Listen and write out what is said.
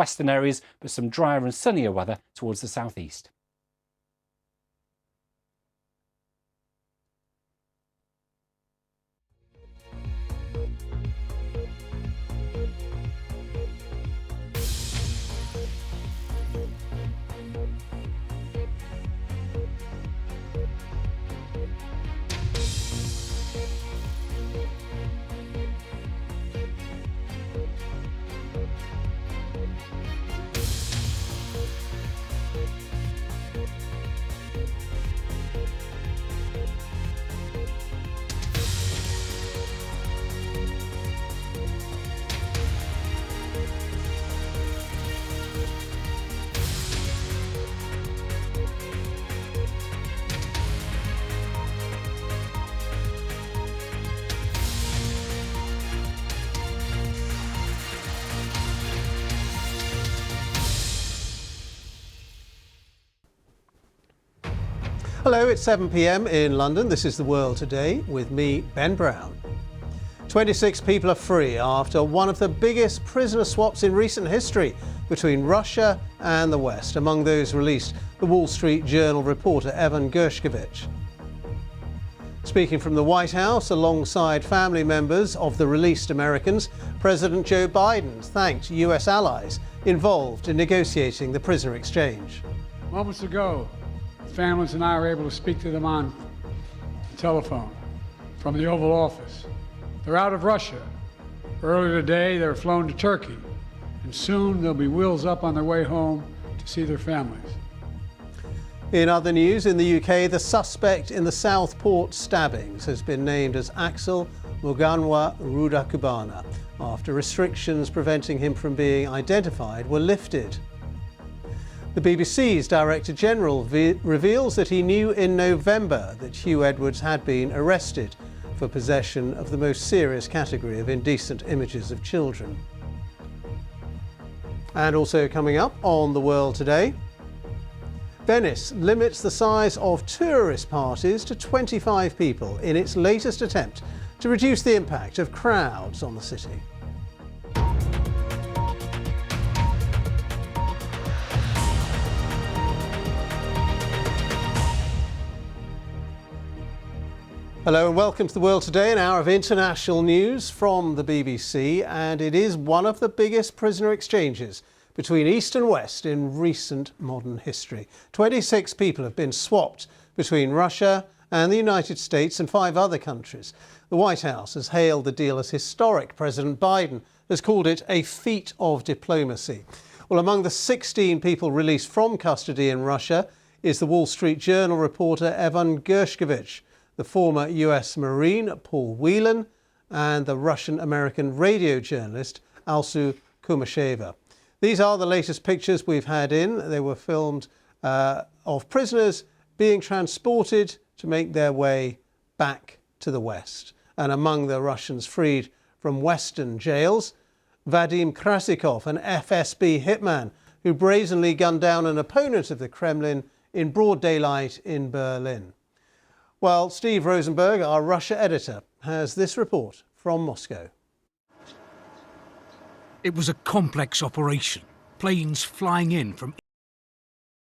western areas, but some drier and sunnier weather towards the southeast. Hello, it's 7 p.m. in London. This is The World Today with me, Ben Brown. 26 people are free after one of the biggest prisoner swaps in recent history between Russia and the West. Among those released, the Wall Street Journal reporter Evan Gershkovich. Speaking from the White House alongside family members of the released Americans, President Joe Biden thanked US allies involved in negotiating the prisoner exchange. Moments ago, families and I were able to speak to them on the telephone from the Oval Office. They're out of Russia. Earlier today, they were flown to Turkey, and soon they'll be wheels up on their way home to see their families. In other news, in the UK, the suspect in the Southport stabbings has been named as Axel Muganwa Rudakubana after restrictions preventing him from being identified were lifted. The BBC's Director General reveals that he knew in November that Hugh Edwards had been arrested for possession of the most serious category of indecent images of children. And also coming up on The World Today, Venice limits the size of tourist parties to 25 people in its latest attempt to reduce the impact of crowds on the city. Hello and welcome to The World Today, an hour of international news from the BBC, and it is one of the biggest prisoner exchanges between East and West in recent modern history. 26 people have been swapped between Russia and the United States and 5 other countries. The White House has hailed the deal as historic. President Biden has called it a feat of diplomacy. Well, among the 16 people released from custody in Russia is the Wall Street Journal reporter Evan Gershkovich, the former US Marine Paul Whelan, and the Russian-American radio journalist Alsu Kumasheva. These are the latest pictures we've had in. They were filmed of prisoners being transported to make their way back to the West. And among the Russians freed from Western jails, Vadim Krasikov, an FSB hitman who brazenly gunned down an opponent of the Kremlin in broad daylight in Berlin. Well, Steve Rosenberg, our Russia editor, has this report from Moscow. It was a complex operation. Planes flying in from